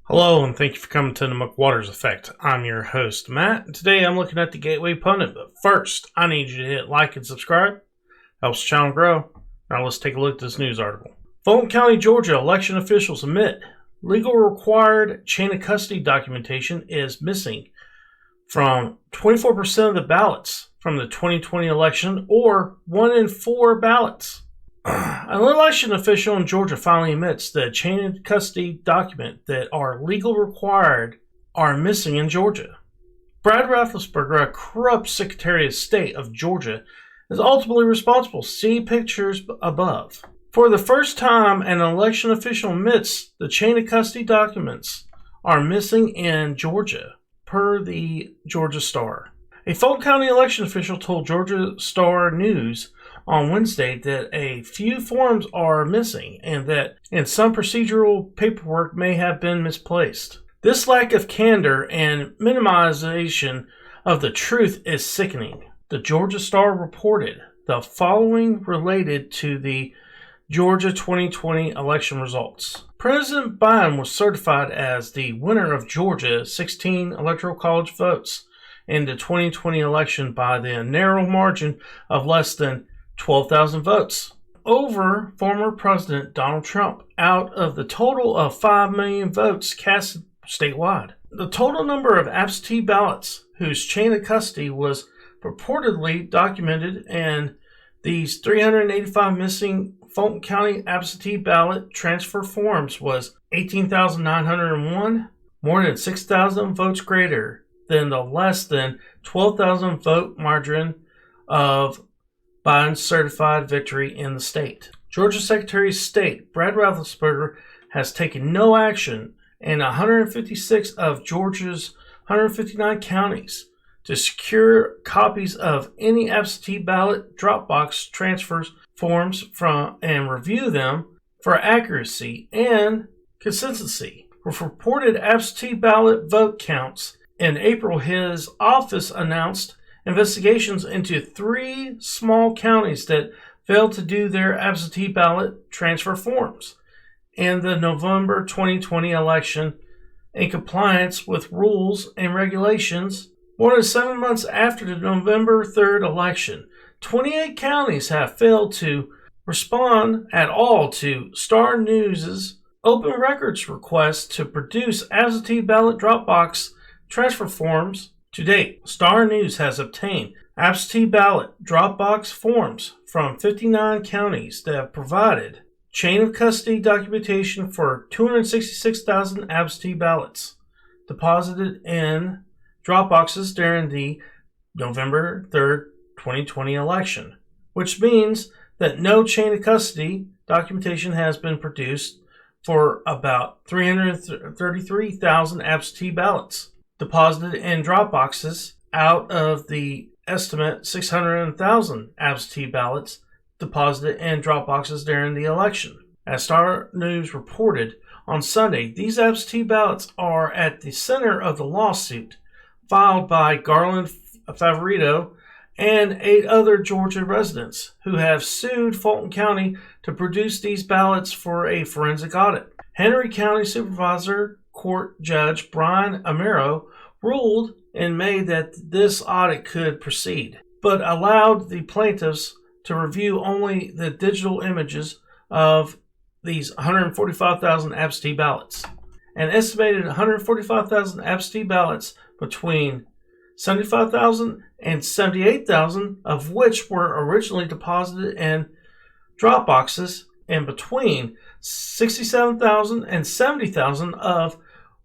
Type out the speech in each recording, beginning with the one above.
Hello, and thank you for coming to the McWaters Effect. I'm your host, Matt, and today I'm looking at the Gateway Pundit. But first, I need you to hit like and subscribe. Helps the channel grow. Now let's take a look at this news article. Fulton County Georgia election officials admit legal required chain of custody documentation is missing from 24% of the ballots from the 2020 election, or 1 in 4 ballots. An election official in Georgia finally admits the chain of custody document that are legal required are missing in Georgia. Brad Raffensperger, a corrupt Secretary of State of Georgia, is ultimately responsible. See pictures above. For the first time, an election official admits the chain of custody documents are missing in Georgia, per the Georgia Star. A Fulton County election official told Georgia Star News on Wednesday that a few forms are missing and that some procedural paperwork may have been misplaced. This lack of candor and minimization of the truth is sickening. The Georgia Star reported the following related to the Georgia 2020 election results. President Biden was certified as the winner of Georgia's 16 electoral college votes in the 2020 election by the narrow margin of less than 12,000 votes over former President Donald Trump out of the total of 5 million votes cast statewide. The total number of absentee ballots whose chain of custody was purportedly documented and these 385 missing Fulton County absentee ballot transfer forms was 18,901, more than 6,000 votes greater than the less than 12,000 vote margin of Biden's certified victory in the state. Georgia Secretary of State Brad Raffensperger has taken no action in 156 of Georgia's 159 counties to secure copies of any absentee ballot Dropbox transfers forms from and review them for accuracy and consistency. With reported absentee ballot vote counts in April, his office announced investigations into 3 small counties that failed to do their absentee ballot transfer forms in the November 2020 election in compliance with rules and regulations. More than 7 months after the November 3rd election, 28 counties have failed to respond at all to Star News's open records request to produce absentee ballot Dropbox transfer forms. To date, Star News has obtained absentee ballot Dropbox forms from 59 counties that have provided chain of custody documentation for 266,000 absentee ballots deposited in Dropboxes during the November 3rd, 2020 election, which means that no chain of custody documentation has been produced for about 333,000 absentee ballots deposited in Dropboxes out of the estimate 600,000 absentee ballots deposited in Dropboxes during the election. As Star News reported on Sunday, these absentee ballots are at the center of the lawsuit filed by Garland Favorito and 8 other Georgia residents who have sued Fulton County to produce these ballots for a forensic audit. Henry County Supervisor Court Judge Brian Amero ruled in May that this audit could proceed, but allowed the plaintiffs to review only the digital images of these 145,000 absentee ballots. An estimated 145,000 absentee ballots, between 75,000 and 78,000 of which were originally deposited in Dropboxes, and between 67,000 and 70,000 of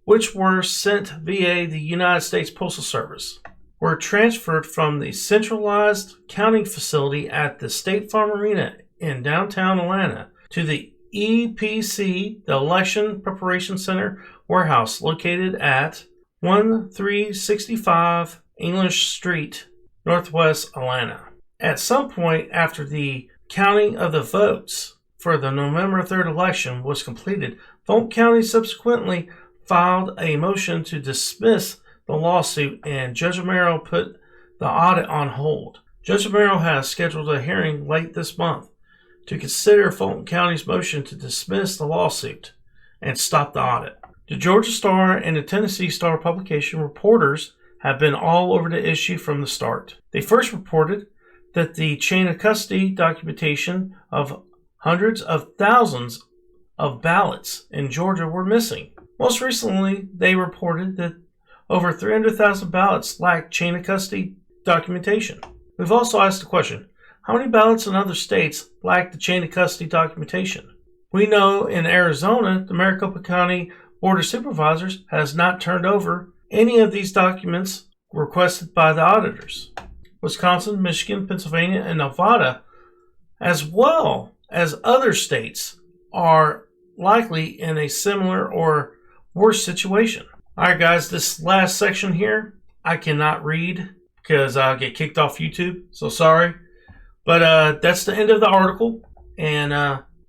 which were sent via the United States Postal Service, were transferred from the centralized counting facility at the State Farm Arena in downtown Atlanta to the EPC, the Election Preparation Center warehouse located at 1365 English Street, Northwest Atlanta. At some point after the counting of the votes for the November 3rd election was completed, Fulton County subsequently filed a motion to dismiss the lawsuit, and Judge Amero put the audit on hold. Judge Amero has scheduled a hearing late this month to consider Fulton County's motion to dismiss the lawsuit and stop the audit. The Georgia Star and the Tennessee Star publication reporters have been all over the issue from the start. They first reported that the chain of custody documentation of hundreds of thousands of ballots in Georgia were missing. Most recently, they reported that over 300,000 ballots lacked chain of custody documentation. We've also asked the question, how many ballots in other states lack the chain of custody documentation? We know in Arizona, the Maricopa County Board of Supervisors has not turned over any of these documents requested by the auditors. Wisconsin, Michigan, Pennsylvania, and Nevada, as well as other states, are likely in a similar or worse situation. Alright guys, this last section here, I cannot read because I'll get kicked off YouTube, so sorry. But that's the end of the article, and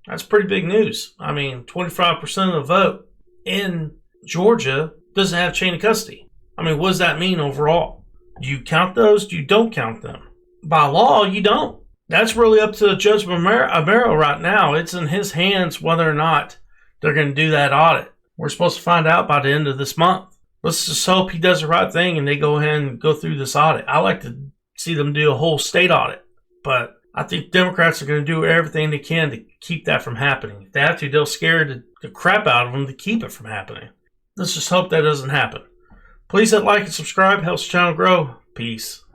that's pretty big news. I mean, 25% of the vote in Georgia doesn't have chain of custody. I mean, what does that mean overall? Do you count those? Do you don't count them? By law, you don't. That's really up to Judge Amaro right now. It's in his hands whether or not they're going to do that audit. We're supposed to find out by the end of this month. Let's just hope he does the right thing and they go ahead and go through this audit. I like to see them do a whole state audit, but I think Democrats are going to do everything they can to keep that from happening. If they have to, they'll scare the crap out of them to keep it from happening. Let's just hope that doesn't happen. Please hit like and subscribe. Helps the channel grow. Peace.